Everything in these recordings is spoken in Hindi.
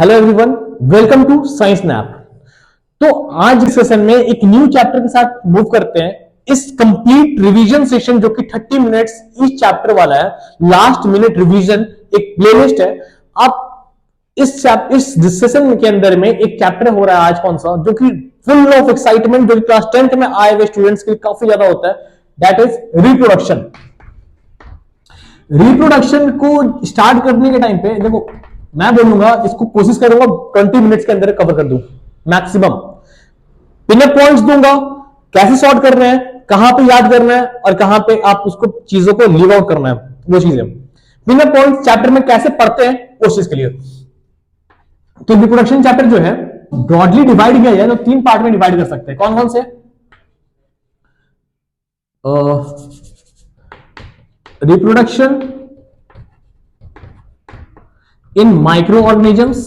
Hello everyone, welcome to science nap. तो आज इस सेशन में एक न्यू चैप्टर के साथ मूव करते हैं। इस कंप्लीट रिवीजन सेशन जो कि 30 मिनट्स इस चैप्टर वाला है, लास्ट मिनट रिवीजन एक प्लेलिस्ट है। आप इस सेशन के अंदर में एक चैप्टर हो रहा है आज कौन सा, जो कि फुल ऑफ एक्साइटमेंट, जो कि क्लास 10th में आए हुए स्टूडेंट्स के लिए काफी ज्यादा होता है। That is reproduction. रिप्रोडक्शन को स्टार्ट करने के टाइम पे देखो, मैं बोलूंगा इसको कोशिश करूंगा 20 मिनट्स के अंदर कवर कर दूं मैक्सिमम। पिनअप पॉइंट्स दूंगा, कैसे सॉर्ट करना है, कहां पे याद करना है और कहां पे आप उसको चीजों को लीव आउट करना है, वो चीजें पिनअप पॉइंट्स चैप्टर में कैसे पढ़ते हैं उस चीज के लिए। तो रिप्रोडक्शन चैप्टर जो है ब्रॉडली डिवाइड किया जाए तो 3 पार्ट में डिवाइड कर सकते हैं। कौन कौन से? रिप्रोडक्शन in microorganisms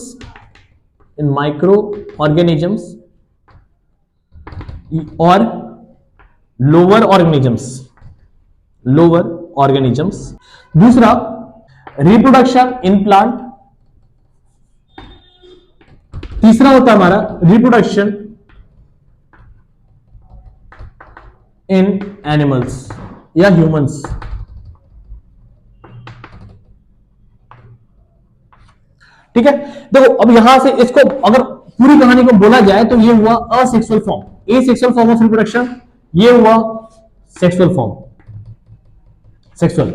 और lower organisms। दूसरा reproduction in plant। तीसरा होता है हमारा reproduction in animals या humans। ठीक है, देखो अब यहां से इसको अगर पूरी कहानी को बोला जाए तो ये हुआ asexual form, asexual form of reproduction. ये हुआ सेक्सुअल फॉर्म, सेक्सुअल।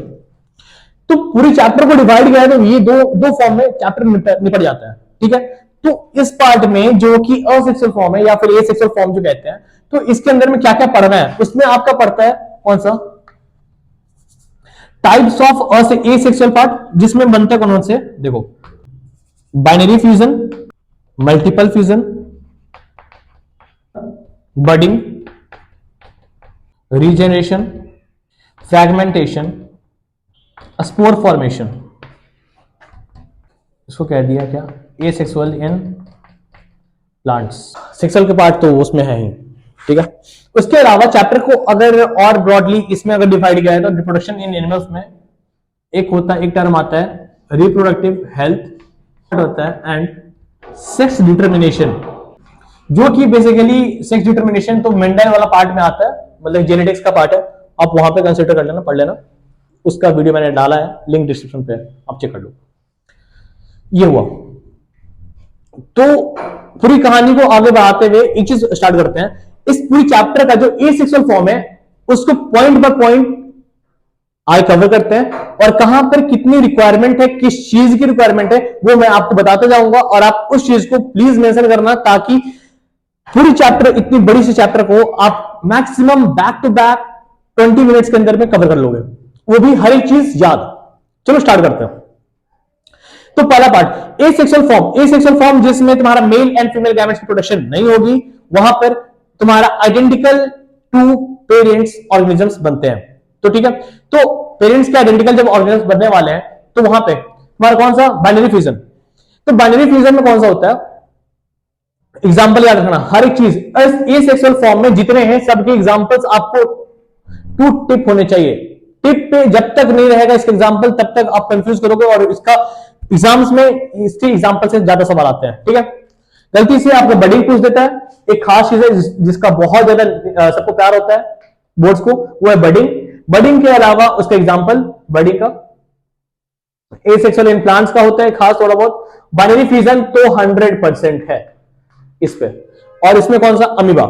तो पूरी चैप्टर को डिवाइड किया है तो ये दो फॉर्म में चैप्टर निपट जाता है। ठीक है, तो इस पार्ट में जो कि असेक्सुअल फॉर्म है या फिर एसेक्सुअल फॉर्म जो कहते हैं, तो इसके अंदर में क्या क्या पढ़ना है, उसमें आपका पढ़ता है कौन सा टाइप्स ऑफ एसेक्सुअल पार्ट, जिसमें बनता है कौन से, देखो binary fusion, multiple fusion, budding, regeneration, fragmentation, spore formation. इसको कह दिया क्या, एसेक्सुअल इन प्लांट्स। सेक्सुअल के पार्ट तो उसमें है ही। ठीक है, उसके अलावा चैप्टर को अगर और ब्रॉडली इसमें अगर डिवाइड किया है तो रिप्रोडक्शन इन एनिमल्स में एक टर्म आता है रिप्रोडक्टिव हेल्थ होता है एंड सेक्स डिटर्मिनेशन, जो कि बेसिकली सेक्स डिटर्मिनेशन तो मेंडल वाला पार्ट में आता है, मतलब जेनेटिक्स का पार्ट है। आप वहां पे कंसिडर कर लेना, पढ़ लेना, उसका वीडियो मैंने डाला है, लिंक डिस्क्रिप्शन पे, आप चेक कर लो। ये हुआ। तो पूरी कहानी को आगे बढ़ाते हुए एक चीज स्टार्ट करते हैं। इस पूरी चैप्टर का जो एसेक्सुअल फॉर्म है उसको पॉइंट बाय पॉइंट आज कवर करते हैं, और कहां पर कितनी रिक्वायरमेंट है, किस चीज की रिक्वायरमेंट है, वो मैं आपको बताते जाऊंगा। और आप उस चीज को प्लीज मेंशन करना, ताकि पूरी चैप्टर, इतनी बड़ी सी चैप्टर को आप maximum back to back 20 minutes के अंदर में कवर कर लोगे, वो भी हर एक चीज याद। चलो स्टार्ट करते हैं। तो पहला part asexual form. Asexual form जिसमें तुम्हारा मेल एंड फीमेल गैमेट्स की प्रोडक्शन नहीं होगी, वहां पर तुम्हारा आइडेंटिकल टू पेरेंट्स ऑर्गेनिजम्स बनते हैं। तो ठीक है, तो पेरेंट्स के आइडेंटिकल जब ऑर्गेनिजम्स बनने वाले हैं तो वहां पे तुम्हारा कौन सा, बाइनरी फ्यूजन। तो बाइनरी फ्यूजन में कौन सा होता है, एग्जांपल याद रखना, हर एक चीज एसेक्सुअल फॉर्म में जितने हैं सबके एग्जांपल्स आपको 2 टिप होने चाहिए। टिप पे जब तक नहीं रहेगा इसके एग्जांपल, तब तक आप कंफ्यूज करोगे और इसका एग्जाम्स में इसके एग्जांपल से ज्यादा सवाल आते हैं। ठीक है, गलती से आपको बडिंग पूछ देता है, एक खास चीज है जिसका बहुत ज्यादा सबको प्यार होता है बोर्ड्स को, वो है बडिंग। बडिंग के अलावा उसका एग्जांपल बडिंग का एसेक्सुअल इन प्लांट्स का होता है खास थोड़ा बहुत। बाइनरी फ्यूजन तो 100% है इस पे, और इसमें कौन सा, अमीबा।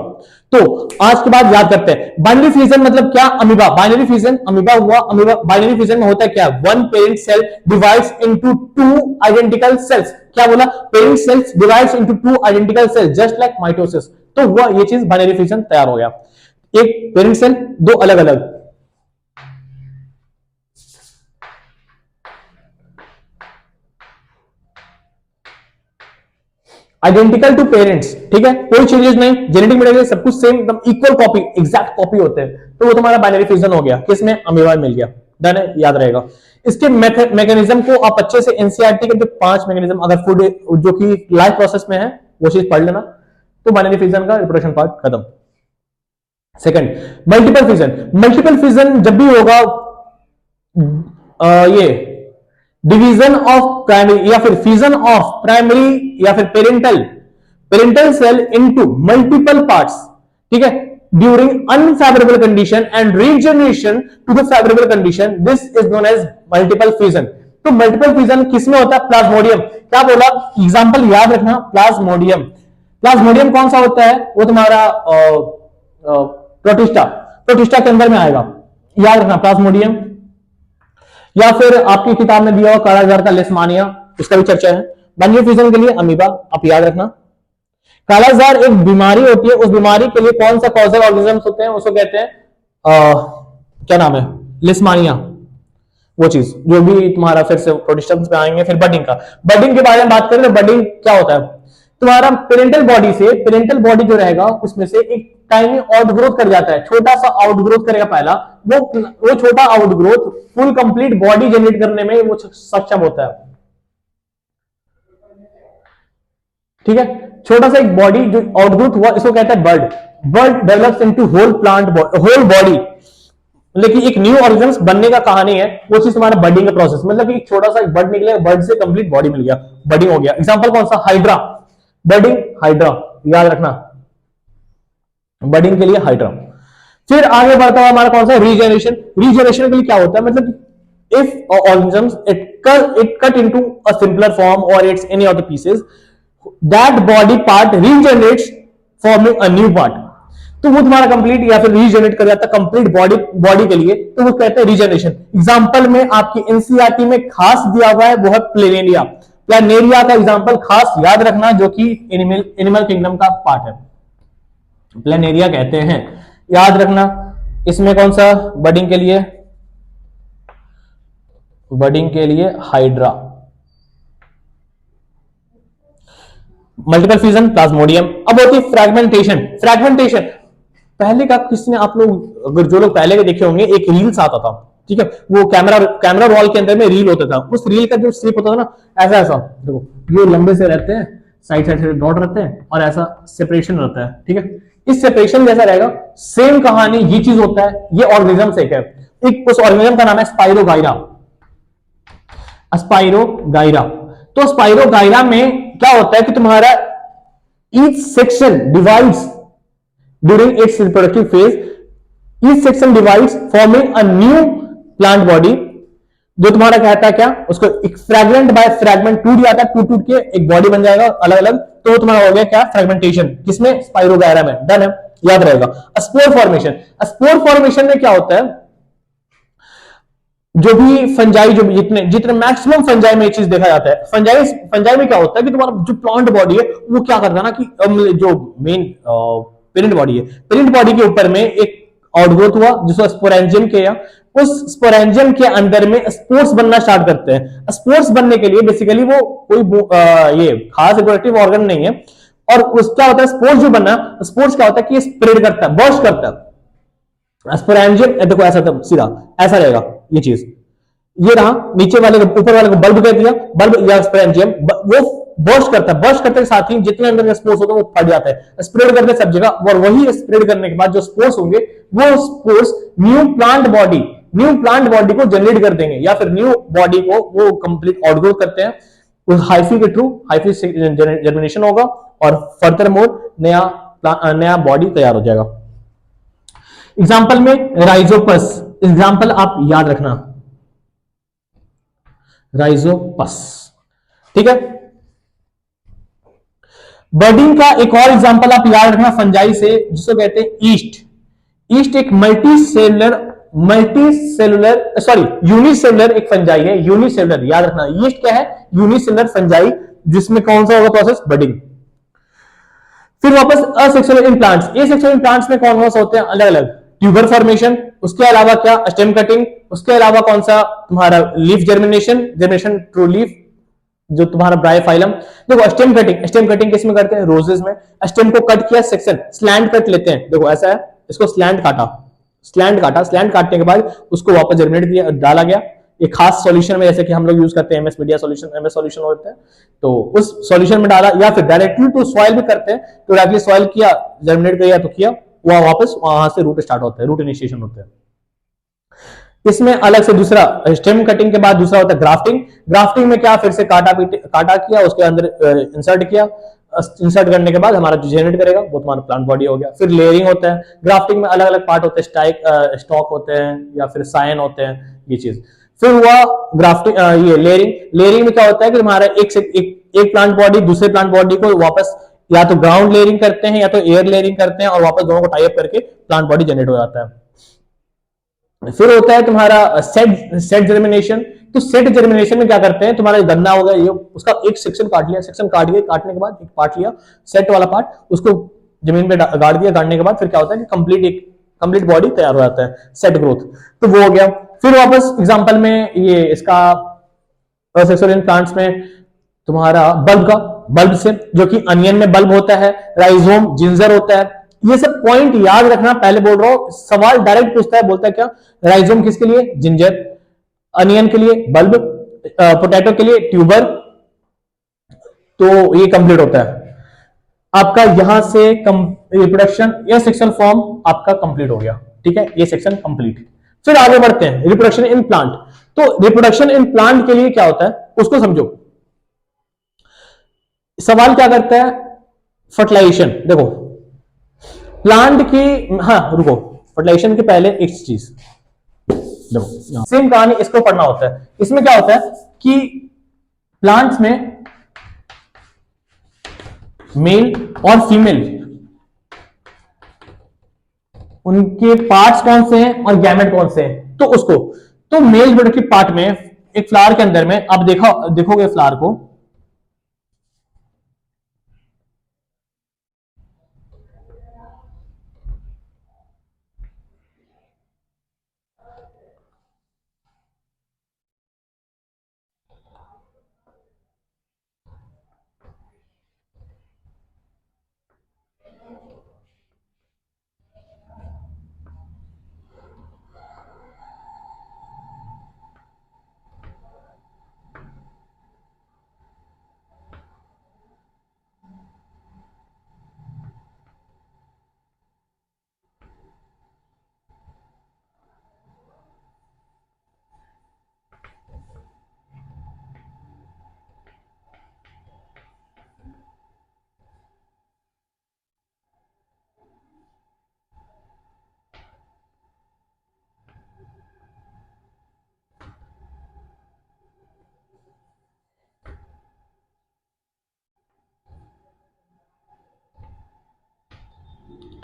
तो आज के बाद याद करते हैं बाइनरी फ्यूजन मतलब क्या, अमीबा। बाइनरी फ्यूजन अमीबा हुआ। अमीबा बाइनरी फ्यूजन में होता है क्या, one parent cell divides into 2 identical cells. क्या बोला, parent cells divides into 2 identical cells just like mitosis. तो हुआ ये चीज, बाइनरी फ्यूजन तैयार हो गया, एक पेरेंट सेल, 2 अलग अलग। Identical to parents. ठीक है, कोई चेंजेस नहीं, जेनेटिक मटेरियल सब कुछ सेम, एकदम इक्वल कॉपी, एग्जैक्ट कॉपी होते हैं। तो वो तुम्हारा बाइनरी फ्यूजन हो गया, किसमें, अमीबा मिल गया। डन है, याद रहेगा। इसके मैकेनिज्म को आप अच्छे से एनसीईआरटी के जो 5 मैकेनिज्म अगर फूड जो कि लाइफ प्रोसेस में है वो चीज पढ़ लेना, तो बाइनरी फ्यूजन का रिप्रोडक्शन पार्ट खत्म। Second, multiple fusion. Multiple fusion जब भी होगा ये डिवीजन ऑफ प्राइमरी या फिर फ्यूजन ऑफ प्राइमरी या फिर parental cell into multiple parts, ठीक है, during unfavourable condition and regeneration to the favourable condition, this is known as multiple fusion. तो मल्टीपल फ्यूजन किसमें होता है? प्लाज्मोडियम। क्या बोला? एग्जांपल याद रखना, प्लाज्मोडियम। प्लाज्मोडियम कौन सा होता है? वो तुम्हारा प्रोटिस्टा के अंदर में आएगा, याद रखना प्लाज्मोडियम। या फिर आपकी किताब में दिया हुआ कालाजार का लेशमानिया, इसका भी चर्चा है। मैन्युअल फ्यूजन के लिए अमीबा, आप याद रखना। कालाजार एक बीमारी होती है, उस बीमारी के लिए कौन सा कॉजल ऑर्गेनिजम्स होते हैं? उसको कहते हैं क्या नाम है? लेशमानिया, वो चीज जो भी तुम्हारा फिर से प्रोटिस्टम्स पे आएंगे। फिर बडिंग का, बडिंग के बारे में बात करें तो बडिंग क्या होता है? तुम्हारा पेरेंटल बॉडी जो रहेगा उसमें से एक टाइनी आउटग्रोथ कर जाता है, छोटा सा आउटग्रोथ करेगा पहला, वो छोटा outgrowth full complete body generate करने में वो सक्षम होता है, ठीक है। छोटा सा एक बॉडी जो आउटग्रोथ हुआ, इसको कहता है bird develops into whole body. लेकिन एक न्यू ऑर्गेनिज्म बनने का कहानी है, वो चीज तुम्हारा बर्डिंग का प्रोसेस, मतलब कि छोटा सा एक बर्ड निकलेगा, बर्ड से कंप्लीट बॉडी मिल गया, बर्डिंग हो गया। एग्जांपल कौन सा? हाइड्रा, बर्डिंग हाइड्रा, याद रखना, बर्डिंग के लिए हाइड्रा। फिर आगे बढ़ता हुआ हमारा कौन सा? रीजनरेशन। रीजनरेशन के लिए क्या होता है? मतलब if organism it cut into a simpler form और it's any of the pieces, that body part regenerates forming a new part. तो वो तुम्हारा कंप्लीट या फिर रीजनरेट कर जाता है कंप्लीट बॉडी के लिए, तो वो कहते हैं रीजनरेशन। एग्जांपल में आपकी एनसीईआरटी में खास दिया हुआ है, वो है प्लेनेरिया। प्लेनेरिया का एग्जांपल खास याद रखना, जो कि एनिमल किंगडम का पार्ट है, प्लेनेरिया कहते हैं, याद रखना। इसमें कौन सा? बडिंग के लिए हाइड्रा। Multiple fusion Plasmodium. अब होती है फ्रैगमेंटेशन। पहले का किसने, आप लोग अगर जो लोग पहले के देखे होंगे, एक रील्स आता था, ठीक है, वो कैमरा रोल के अंदर में रील होता था, उस रील का जो शेप होता था ना, ऐसा देखो, ये लंबे से रहते हैं, साइड से डॉट रहते हैं, और ऐसा सेपरेशन रहता है, ठीक है। इस सेपरेशन जैसा रहेगा, सेम कहानी ये चीज होता है। ये ऑर्गेनिज्म से है, एक उस ऑर्गेनिज्म का नाम है स्पाइरोगाइरा। तो स्पाइरोगाइरा में क्या होता है कि तुम्हारा each section divides during its reproductive phase, each section divides forming a new plant body. जो तुम्हारा कहता है क्या, उसको एक फ्रैगमेंट बाय फ्रैगमेंट टूट जाता है, टूट के एक बॉडी बन जाएगा अलग अलग, तो तुम्हारा हो गया क्या? फ्रैगमेंटेशन। किसमें? स्पाइरोगायरा में। डन है, याद रहेगा। स्पोर फॉर्मेशन में क्या होता है? जो भी फंजाई, जो जितने मैक्सिमम फंजाई में ये चीज देखा जाता है, फंजाई में क्या होता है कि तुम्हारा जो प्लांट बॉडी है वो क्या करता है ना, कि जो मेन पेरेंट बॉडी के ऊपर में एक आउटग्रोथ हुआ जिसको स्पोरेंजियम किया, उस स्पोरेंजियम के अंदर में स्पोर्स बनना स्टार्ट करते हैं। स्पोर्स बनने के लिए बेसिकली वो कोई ये खास रिप्रोडक्टिव ऑर्गन नहीं है, और उस क्या होता है, स्पोर्स जो बनना, स्पोर्स क्या होता है कि स्प्रेड करता है, बर्स्ट करता है। स्पोरेंजियम देखो ऐसा था, सीधा ऐसा रहेगा ये चीज, ये रहा नीचे वाले को, ऊपर वाले को बल्ब कह दिया, बल्ब या स्पोरेंजियम, वो बर्स्ट करता है, बर्स्ट करते के साथ ही जितने अंदर के स्पोर्स होते हैं वो फट जाता है, स्प्रेड करते सब जगह, और वही स्प्रेड करने के बाद जो स्पोर्स होंगे, वो स्पोर्स न्यू प्लांट बॉडी को जनरेट कर देंगे, या फिर न्यू बॉडी को वो कंप्लीट आउटग्रोथ करते हैं। उस हाइफी के थ्रू हाइफी जर्मिनेशन होगा, और फर्दर मोर नया बॉडी तैयार हो जाएगा। एग्जाम्पल में राइजोपस, एग्जाम्पल आप याद रखना, राइजोपस, ठीक है। बर्डिंग का एक और एग्जांपल आप याद रखना फंजाई से, जिसको कहते हैं ईस्ट एक यूनिसेलुलर एक फंजाई है, यूनिसेलुलर, याद रखना। ईस्ट क्या है? यूनिसेलुलर फंजाई, जिसमें कौन सा होगा प्रोसेस? बर्डिंग। फिर वापस asexual in plants, asexual in plants में कौन कौन सा होते हैं? अलग अलग, ट्यूबर फॉर्मेशन, उसके अलावा क्या? स्टेम कटिंग, उसके अलावा कौन सा? तुम्हारा लीफ जर्मिनेशन थ्रू लीफ, जो तुम्हारा ब्रायोफाइलम। देखो स्टेम कटिंग किसमें करते हैं? रोजेस में। स्टेम को कट किया, सेक्शन स्लैंट कट लेते हैं, देखो ऐसा है, इसको स्लैंट काटने के बाद उसको वापस जर्मिनेट किया, डाला गया एक खास सॉल्यूशन में, जैसे कि हम लोग यूज करते हैं MS media solution, MS solution होता है, तो उस सॉल्यूशन में डाला, या फिर डायरेक्टली तो सॉइल भी करते हैं, तो डायरेक्टली सॉइल किया, जर्मिनेट किया तो किया, वहां वापस वहां से रूट स्टार्ट होता है, रूट इनिशिएशन होता है। इसमें अलग से दूसरा स्टेम कटिंग के बाद दूसरा होता है ग्राफ्टिंग। ग्राफ्टिंग में क्या, फिर से काटा किया, उसके अंदर इंसर्ट किया, इंसर्ट करने के बाद हमारा जो जनरेट करेगा वो तुम्हारा प्लांट बॉडी हो गया। फिर लेयरिंग होता है, ग्राफ्टिंग में अलग अलग पार्ट होते हैं, स्टॉक होते हैं या फिर साइन होते हैं, ये चीज। फिर हुआ ग्राफ्टिंग, ये लेयरिंग। लेयरिंग में क्या होता है कि हमारा एक प्लांट बॉडी दूसरे प्लांट बॉडी को वापस या तो ग्राउंड लेयरिंग करते हैं या तो एयर लेयरिंग करते हैं और वापस दोनों को टाइप करके प्लांट बॉडी जनरेट हो जाता है। फिर होता है तुम्हारा सेट जर्मिनेशन। तो सेट जर्मिनेशन में क्या करते हैं, तुम्हारा गन्ना होगा ये, उसका एक सेक्शन काट लिया, सेक्शन काटने के बाद एक पार्ट लिया, सेट वाला पार्ट, उसको जमीन पे गाड़ दिया, गाड़ने के बाद फिर क्या होता है कि कंप्लीट बॉडी तैयार हो जाता है, सेट ग्रोथ। तो वो हो गया। फिर वापस एग्जांपल में ये इसका सेक्सुअल प्लांट्स में तुम्हारा बल्ब से, जो कि अनियन में बल्ब होता है, राइजोम जिंजर होता है। ये सब पॉइंट याद रखना, पहले बोल रहा हूं, सवाल डायरेक्ट पूछता है, बोलता है क्या, राइजोम किसके लिए, जिंजर, अनियन के लिए बल्ब, पोटैटो के लिए ट्यूबर। तो ये कंप्लीट होता है आपका, यहां से रिप्रोडक्शन या सेक्सुअल फॉर्म आपका कंप्लीट हो गया। ठीक है, ये सेक्शन कंप्लीट। फिर आगे बढ़ते हैं, रिप्रोडक्शन इन प्लांट। तो रिप्रोडक्शन इन प्लांट के लिए क्या होता है उसको समझो। सवाल क्या करता है, फर्टिलाइजेशन। देखो प्लांट की, हाँ रुको, फर्टिलाइजेशन के पहले एक चीज देखो, सेम कहानी इसको पढ़ना होता है। इसमें क्या होता है कि प्लांट्स में मेल और फीमेल उनके पार्ट्स कौन से हैं और गैमेट कौन से हैं, तो उसको, तो मेल रिप्रोडक्टिव पार्ट में एक फ्लावर के अंदर में आप देखोगे फ्लावर को,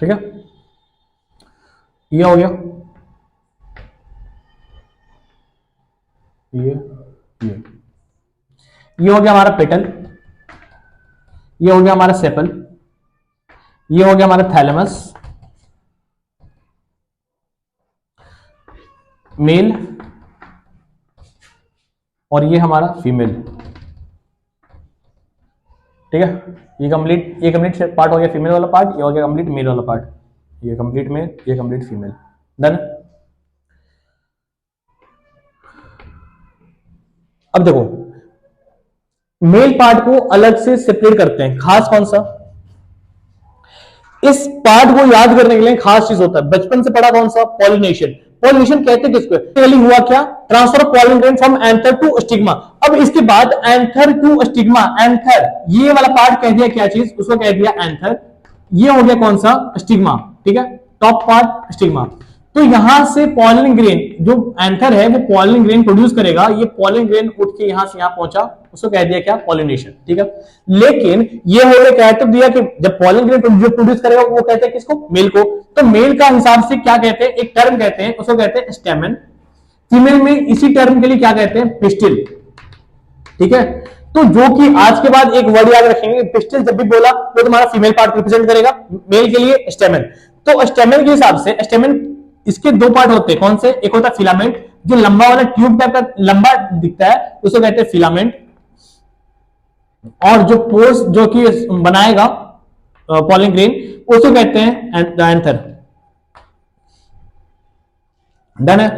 ठीक है, ये हो गया, ये ये हो गया हमारा पेटल, ये हो गया हमारा सेपल, ये हो गया हमारा थैलेमस, मेल, और ये हमारा फीमेल। ठीक है, ये कंप्लीट पार्ट हो गया फीमेल वाला पार्ट, ये हो गया कंप्लीट मेल वाला पार्ट, ये कंप्लीट मेल, ये कंप्लीट फीमेल। डन। अब देखो मेल पार्ट को अलग से सेपरेट करते हैं, खास कौन सा, इस पार्ट को याद करने के लिए खास चीज होता है, बचपन से पढ़ा कौन सा, पॉलिनेशन। पॉलिनेशन कहते हैं किसको, हुआ क्या, transfer of pollen grain from anther to stigma. अब इसके बाद एंथर टू स्टिग्मा, एंथर ये वाला पार्ट कह दिया क्या चीज, उसको कह दिया एंथर, ये हो गया कौन सा, स्टिग्मा। ठीक है, टॉप पार्ट स्टिग्मा। तो यहां से पॉलन ग्रेन, जो एंथर है वो पॉलन ग्रेन प्रोड्यूस करेगा, ये पॉलन ग्रेन उठ के यहां से यहां पहुंचा, उसको कह दिया क्या, पॉलिनेशन। ठीक है, लेकिन ये हो गया, कह तो दिया कि जब पॉलन ग्रेन जो प्रोड्यूस करेगा वो कहते हैं किसको, मेल को। तो मेल का हिसाब से क्या कहते हैं, एक टर्म कहते हैं, उसको कहते हैं स्टेमन। फीमेल में इसी टर्म के लिए क्या कहते हैं, पिस्टिल। ठीक है, तो जो कि आज के बाद एक वर्ड याद रखेंगे, पिस्टिल जब भी बोला वो तुम्हारा फीमेल पार्ट रिप्रेजेंट करेगा, मेल के लिए स्टेमन। तो स्टेमन के हिसाब से, स्टेमन इसके दो पार्ट होते हैं, कौन से, एक होता है फिलामेंट, जो लंबा वाला ट्यूब टाइप का लंबा दिखता है उसको कहते हैं फिलामेंट, और जो पोर्स जो कि बनाएगा पॉलन ग्रेन उसको कहते हैं एंथर। डन है,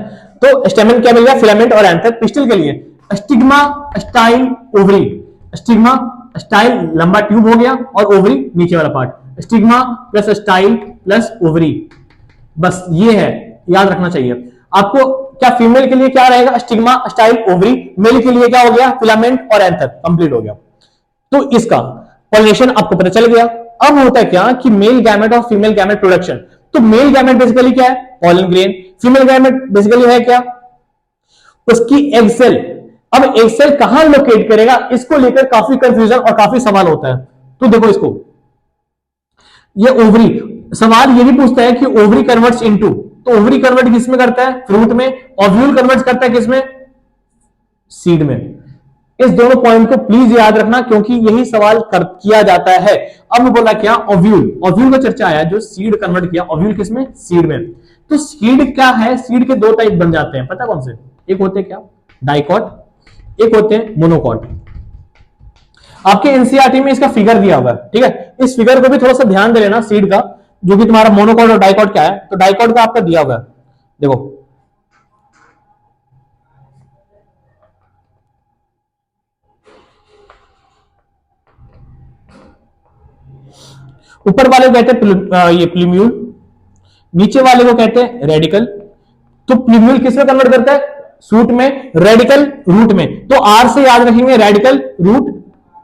तो स्टेमन क्या मिल गया, फिलामेंट और एंथर। पिस्टिल के लिए stigma, style, ovary. Stigma style लंबा ट्यूब हो गया और ओवरी नीचे वाला part, stigma plus style plus ovary, बस ये है, याद रखना चाहिए आपको। क्या फीमेल के लिए क्या रहेगा, स्टिग्मा, स्टाइल, ओवरी, मेल के लिए क्या हो गया, फिलामेंट और एंथर, कंप्लीट हो गया। तो इसका पॉलिनेशन आपको पता चल गया। अब होता है क्या कि मेल गैमेट और फीमेल गैमेट प्रोडक्शन। तो मेल गैमेट बेसिकली क्या है, pollen grain, female gamete basically है क्या, उसकी एग सेल। अब एग सेल कहां लोकेट करेगा, इसको लेकर काफी कंफ्यूजन और काफी सवाल होता है। तो देखो इसको, ये ओवरी, सवाल ये भी पूछता है कि ओवरी कन्वर्ट्स इनटू, तो ओवरी कन्वर्ट किसमें करता है, फ्रूट में, ओव्यूल कन्वर्ट करता है किसमें, सीड में। इस दोनों पॉइंट को प्लीज याद रखना क्योंकि यही सवाल किया जाता है। अब बोला क्या, ओव्यूल, ओव्यूल का चर्चा आया, जो सीड कन्वर्ट किया, ओव्यूल किसमें, सीड में। तो सीड क्या है, सीड के दो टाइप बन जाते हैं, पता कौन से, एक होते हैं क्या, डाइकॉट, एक होते हैं मोनोकॉट। आपके एनसीईआरटी में इसका फिगर दिया हुआ है, ठीक है, इस फिगर को भी थोड़ा सा ध्यान दे लेना सीड का, जो कि तुम्हारा मोनोकॉट और डाइकॉट क्या है। तो डाइकॉट का आपका दिया हुआ है, देखो ऊपर वाले को कहते हैं ये प्लूम्यूल, नीचे वाले को कहते हैं रेडिकल। तो प्लूम्यूल किसमें कन्वर्ट करता है, सूट में, रेडिकल रूट में। तो आर से याद रखेंगे, रेडिकल, रूट,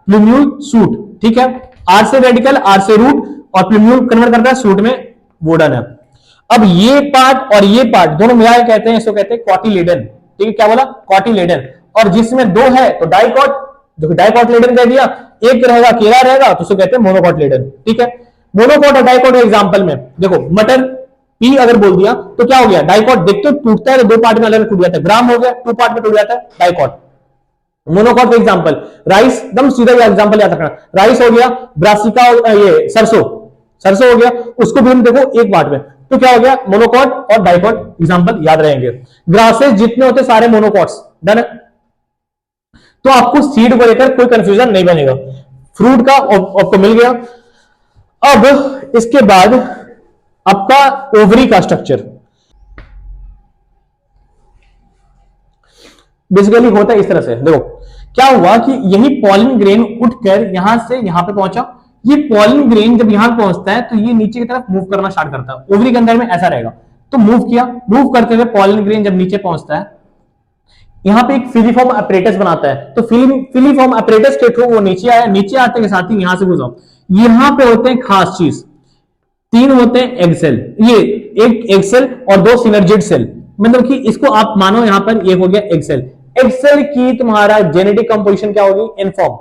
प्लूम्यूल, सूट, ठीक है। आर से रेडिकल, आर से रूट, और प्लूम्यूल कन्वर्ट करता है सूट में, वो डन है। अब ये पार्ट और ये पार्ट दोनों मिला के कहते हैं, इसको कहते हैं कॉटिलेडन, ठीक है, क्या बोला, कॉटिलेडन। और जिसमें दो है तो डाइकॉट, जो डाइकॉटिलेडन कह दिया, एक रहेगा अकेला रहेगा तो उसको कहते हैं मोनोकॉटिलेडन, ठीक है। मोनोकॉट और डाइकॉट एग्जांपल में देखो, मटर पी अगर बोल दिया तो क्या हो गया, डाइकॉट, देखते हो टूटता है तो दो पार्ट में अलग टूट जाता है, ग्राम हो गया, टू पार्ट में टूट जाता है, डाइकॉट। मोनोकॉट का एग्जांपल राइस, एकदम सीधा एग्जांपल याद रखना, राइस हो गया, ब्रासिका, ये सरसों, सरसों हो गया, उसको भी हम देखो एक पार्ट में, तो क्या हो गया, मोनोकॉट और डाइकॉट एग्जांपल याद रहेंगे। ग्रासेस जितने होते सारे मोनोकॉट्स, डन है। तो आपको सीड को लेकर कोई कंफ्यूजन नहीं बनेगा। फ्रूट का आपको मिल गया। अब इसके बाद आपका ओवरी का स्ट्रक्चर बेसिकली होता है इस तरह से। देखो क्या हुआ कि यही पॉलन ग्रेन उठकर यहां से यहां पे पहुंचा। ये पॉलन ग्रेन जब यहां पहुंचता है तो ये नीचे की तरफ मूव करना स्टार्ट करता है, ओवरी के अंदर में ऐसा रहेगा। तो मूव किया, मूव करते हुए पॉलन ग्रेन जब नीचे पहुंचता है, यहां पे एक फिलीफॉर्म अपरेटस बनाता है। तो फिलीफॉर्म अपरेटस के थ्रू वो नीचे आया, नीचे आते के साथ ही यहां से गुजरा। यहां पे होते हैं खास चीज, तीन होते हैं एग सेल, ये एक एग सेल और दो सिनर्जिड सेल, मतलब कि इसको आप मानो यहां पर एक हो गया एग सेल। एग सेल की तुम्हारा जेनेटिक कंपोजिशन क्या होगी, एन फॉर्म,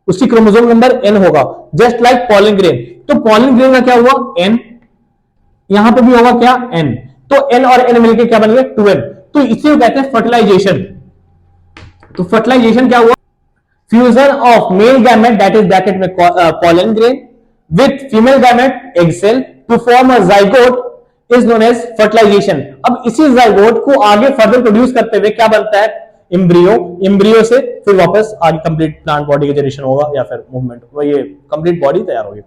उसकी क्रोमोसोम नंबर एन होगा, जस्ट लाइक पॉलन ग्रेन। तो पॉलन ग्रेन का क्या हुआ, एन, यहां पे भी होगा क्या, एन। तो एन और एन मिलकर क्या बन गया, 2n। तो इसे कहते हैं फर्टिलाइजेशन। तो फर्टिलाइजेशन क्या हुआ, fusion of male gamete that is bracket में pollen grain with female gamete egg cell to form a zygote is known as fertilisation. अब इसी जाइगोट को आगे फर्दर प्रोड्यूस करते हुए क्या बनता है, एम्ब्रियो, एम्ब्रियो से फिर वापस आगे कंप्लीट प्लांट बॉडी का जनरेशन होगा या फिर मूवमेंट, वो ये कंप्लीट बॉडी तैयार होगी।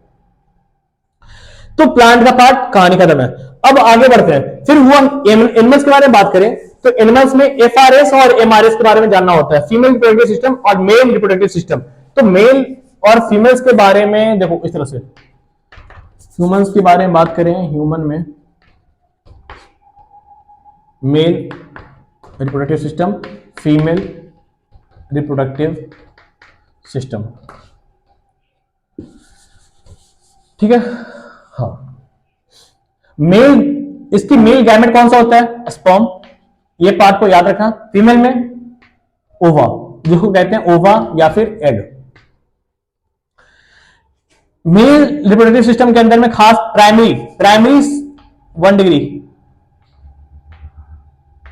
तो प्लांट का पार्ट कहानी खत्म है। अब आगे बढ़ते हैं, फिर हुआ एनिमल्स के बारे में बात करें तो एनिमल्स में एफआरएस और एमआरएस के बारे में जानना होता है, फीमेल रिप्रोडक्टिव सिस्टम और मेल रिप्रोडक्टिव सिस्टम। तो मेल और फीमेल्स के बारे में देखो इस तरह से, ह्यूमंस के बारे में बात करें, ह्यूमन में male reproductive system, female reproductive system, ठीक है। हाँ, मेल, इसकी मेल गैमेट कौन सा होता है, स्पर्म, ये पार्ट को याद रखना। फीमेल में ओवा, जिसको कहते हैं ओवा या फिर एग। मेल रिप्रोडक्टिव सिस्टम के अंदर में खास प्राइमरी 1 डिग्री।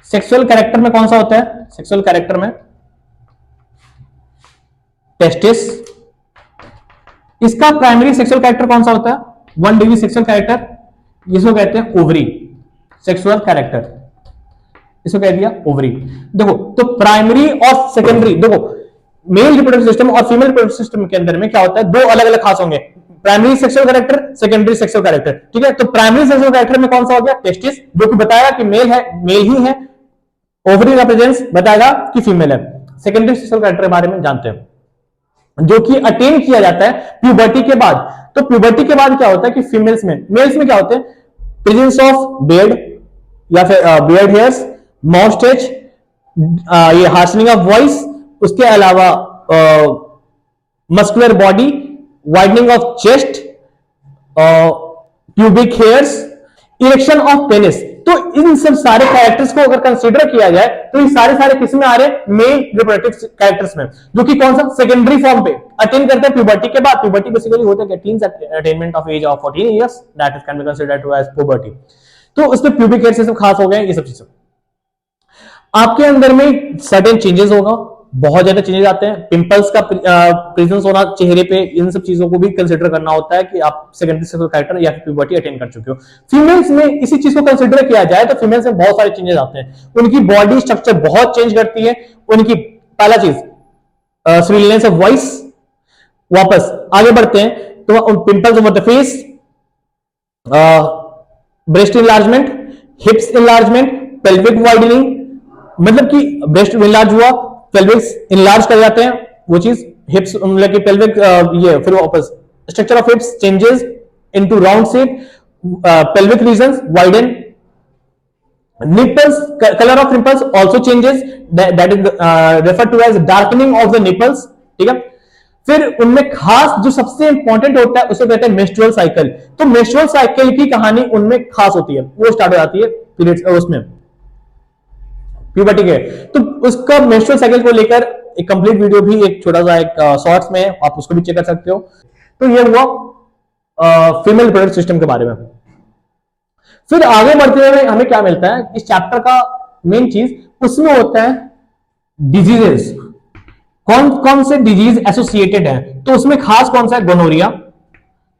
सेक्सुअल कैरेक्टर में कौन सा होता है, सेक्सुअल कैरेक्टर में टेस्टिस। इसका प्राइमरी सेक्सुअल कैरेक्टर कौन सा होता है, 1 डिग्री सेक्सुअल कैरेक्टर, जिसको कहते हैं ओवरी सेक्सुअल कैरेक्टर, इसको कह दिया ओवरी। देखो तो प्राइमरी और सेकेंडरी, देखो मेल रिप्रोडक्टिव सिस्टम और फीमेल रिप्रोडक्टिव सिस्टम के अंदर में क्या होता है, दो अलग अलग खास होंगे, primary sexual character, secondary sexual character, ठीक है। तो प्राइमरी सेक्सुअल कैरेक्टर में कौन सा हो गया, टेस्टिस, जो कि बताएगा कि मेल है, मेल ही है। ओवरी का प्रेजेंस बताएगा कि फीमेल है। सेकेंडरी सेक्सुअल कैरेक्टर के बारे में जानते हैं, जो कि अटेन किया जाता है प्यूबर्टी के बाद। तो प्यूबर्टी के बाद क्या होता है कि फीमेल्स में, मेल्स में क्या होते हैं, प्रेजेंस ऑफ बियर्ड या फिर बियर्ड हेयर्स, माउस्टेज, ये हार्सनिंग ऑफ वॉइस, उसके अलावा muscular body, widening of chest, pubic hairs, erection of penis. तो इन सब सारे कैरेक्टर्स को अगर कंसीडर किया जाए तो ये सारे सारे किस में आ रहे हैं? मेल रिप्रोडक्टिव कैरेक्टर्स में, जो कि कौन सा सेकेंडरी फॉर्म पे अटेन करते हैं प्यूबर्टी के बाद। प्यूबर्टी बेसिकली होता है teens attainment of age of 14 years, that is can be considered as puberty. तो उसमें प्यूबिक हेयर से सब खास हो गए ये सब चीजें। आपके अंदर में सर्टेन चेंजेस होगा, बहुत ज्यादा चेंजेस आते हैं, पिंपल्स का प्रेजेंस होना चेहरे पे, इन सब चीजों को भी कंसीडर करना होता है कि आप सेकेंडरी सेक्सुअल कैरेक्टर या फिर प्यूबर्टी अटेन कर चुके हो। फीमेल्स में इसी चीज को कंसीडर किया जाए तो फीमेल्स में बहुत सारे चेंजेस आते हैं, उनकी बॉडी स्ट्रक्चर बहुत चेंज करती है, उनकी पहला चीज स्वीटनेस ऑफ वॉइस। वापस आगे बढ़ते हैं तो pimples over the face, breast enlargement, hips enlargement, pelvic widening, मतलब कि ब्रेस्ट इंलार्ज हुआ, पेल्विक्स इंलार्ज कर जाते हैं, वो चीज हिप्स मतलब कि पेल्विक ये फिर वापस structure of hips changes into round shape, pelvic regions widen, nipples color of nipples also changes, that is referred to as darkening of the nipples, ठीक है। फिर उनमें खास जो सबसे इंपॉर्टेंट होता है उसे कहते हैं मेंस्ट्रुअल साइकिल। तो मेंस्ट्रुअल साइकिल की कहानी उनमें खास होती है, वो स्टार्ट हो जाती है पीरियड्स उसमें प्यूबर्टी के। तो उसका मेंस्ट्रुअल साइकिल को लेकर एक कंप्लीट वीडियो भी एक छोटा सा एक शॉर्ट्स में आप उसको भी चेक कर सकते हो। तो ये हुआ फीमेल रिप्रोडक्टिव सिस्टम के बारे में। फिर आगे बढ़ते हुए हमें क्या मिलता है इस चैप्टर का मेन चीज, उसमें होता है डिजीजेस, कौन कौन से डिजीज एसोसिएटेड है। तो उसमें खास कौन सा है? गोनोरिया,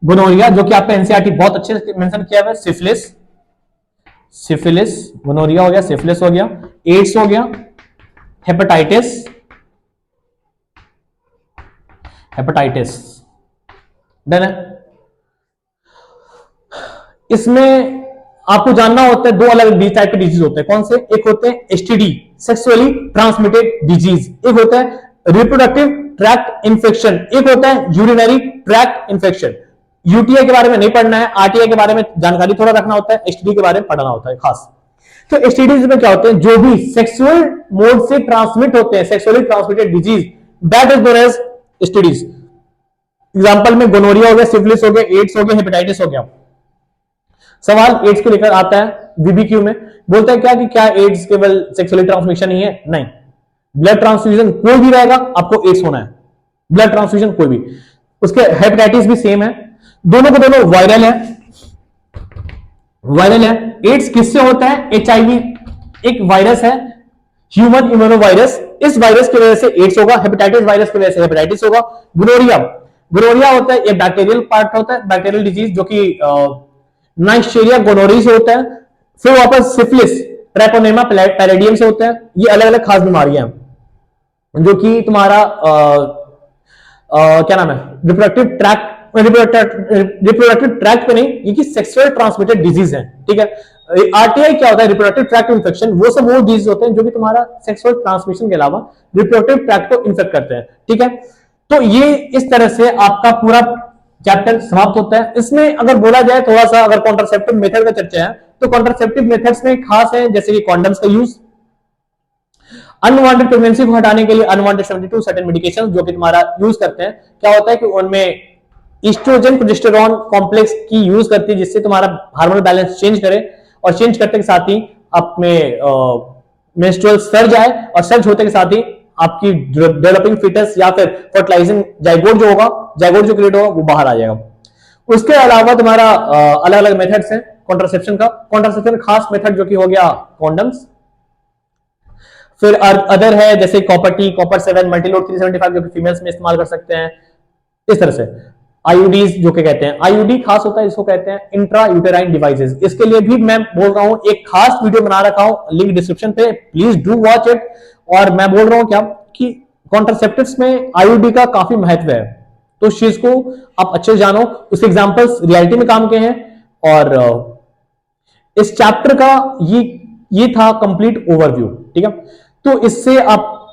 गोनोरिया जो कि आपका एनसीईआरटी बहुत अच्छे से मेंशन किया हुआ है, सिफिलिस, सिफिलिस गोनोरिया हो गया, सिफिलिस हो गया, एड्स हो गया, हेपेटाइटिस, हेपेटाइटिस डन है। इसमें आपको जानना होता है दो अलग टाइप के डिजीज होते हैं, कौन से? एक होते हैं एसटीडी, सेक्सुअली ट्रांसमिटेड डिजीज, एक होता है रिप्रोडक्टिव ट्रैक्ट इंफेक्शन, एक होता है यूरिनरी ट्रैक्ट इंफेक्शन। यूटीआई के बारे में नहीं पढ़ना है, आरटीआई के बारे में जानकारी थोड़ा रखना होता है, एसटीडी के बारे में पढ़ना होता है खास। तो एसटीडीज में क्या होते हैं? जो भी सेक्सुअल मोड से ट्रांसमिट होते हैं, sexually transmitted disease, that is known as STDs. Example में गोनोरिया हो गया, सिफिलिस हो गया, एड्स हो गया, हेपेटाइटिस हो गया। सवाल एड्स को लेकर आता है वीबीक्यू में, बोलता है क्या कि क्या एड्स केवल सेक्सुअली ट्रांसमिशन ही है? नहीं, ब्लड ट्रांसफ्यूजन कोई भी रहेगा आपको एड्स होना है, ब्लड ट्रांसफ्यूजन कोई भी। उसके हेपेटाइटिस भी सेम है, दोनों को दोनों वायरल है, वायरल है। एड्स किससे होता है? एचआईवी एक वायरस है, ह्यूमन इम्यूनो वायरस, इस वायरस की वजह से एड्स होगा, हेपेटाइटिस वायरस की वजह से हेपेटाइटिस होगा। गोनोरिया, गोनोरिया होता है ये बैक्टीरियल पार्ट होता है, बैक्टीरियल डिजीज जो कि नाइस्टेरिया गोनोरी से होता है। फिर वापस सिफिलिस ट्रैपोनेमा पैलेडियम से होता है। ये अलग अलग खास बीमारियां हैं जो कि तुम्हारा क्या नाम है रिप्रोडक्टिव ट्रैक्ट पे नहीं, ये कि सेक्सुअल ट्रांसमिटेड डिजीज है, ठीक है। आरटीआई क्या होता है? रिप्रोडक्टिव ट्रैक्ट इन्फेक्शन, वो सब वो डिजीज होते हैं जो कि तुम्हारा सेक्सुअल ट्रांसमिशन के अलावा रिप्रोडक्टिव ट्रैक्ट को इन्फेक्ट करते हैं, ठीक है। तो ये इस तरह से आपका पूरा चैप्टर समाप्त होता है। इसमें अगर बोला जाए थोड़ा सा, अगर कॉन्ट्रासेप्टिव मेथड का चर्चा है तो कॉन्ट्रासेप्टिव मेथड्स में खास है जैसे कि कॉन्डम्स का यूज, अनवांटेड प्रेगनेंसी को हटाने के लिए अनवांटेड 72 सर्टेन मेडिकेशन जो कि तुम्हारा यूज करते हैं। क्या होता है कि उनमें ईस्ट्रोजन प्रोजेस्टेरॉन कॉम्प्लेक्स की यूज करती है जिससे तुम्हारा हार्मोनल बैलेंस चेंज करे, और चेंज करते के साथ ही आप में मेंस्ट्रुअल सर्ज आए, और सर्ज होते के साथ ही आपकी डेवलपिंग फीटस या फिर फर्टिलाइजिंग जाइगोट जो होगा, जाइगोट जो क्रिएट होगा वो बाहर आ जाएगा। उसके अलावा तुम्हारा अलग अलग मेथड्स हैं कॉन्ट्रासेप्शन का। कॉन्ट्रासेप्शन खास मेथड जो कि हो गया कॉन्डम्स, फिर अदर है जैसे कॉपर टी, कॉपर 7, मल्टीलोड 375 जो कि फीमेल्स में इस्तेमाल कर सकते हैं। इस तरह से आईयूडीज जो कि कहते हैं, आईयूडी खास होता है इसको कहते हैं इंट्रा यूटेराइन डिवाइसेस। इसके लिए भी मैं बोल रहा हूं एक खास वीडियो बना रखा हूं, लिंक डिस्क्रिप्शन पे, प्लीज डू वॉच इट। और मैं बोल रहा हूं क्या कि कॉन्ट्रासेप्टिव्स में आईयूडी का काफी महत्व है, तो उस चीज को आप अच्छे से जानो। उसके एग्जांपल्स रियलिटी में काम के हैं। और इस चैप्टर का ये था कंप्लीट ओवरव्यू, ठीक है। तो इससे आप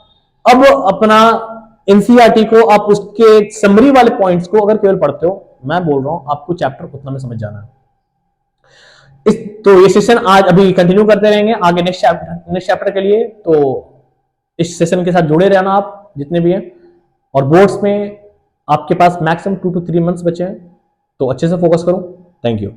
अब अपना एनसीईआरटी को आप उसके समरी वाले पॉइंट्स को अगर केवल पढ़ते हो, मैं बोल रहा हूं आपको चैप्टर उतना में समझ जाना है। तो ये सेशन आज अभी कंटिन्यू करते रहेंगे आगे नेक्स्ट चैप्टर के लिए। तो इस सेशन के साथ जुड़े रहना आप जितने भी हैं, और बोर्ड्स में आपके पास मैक्सिमम 2 to 3 मंथ्स बचे हैं, तो अच्छे से फोकस करो। Thank you.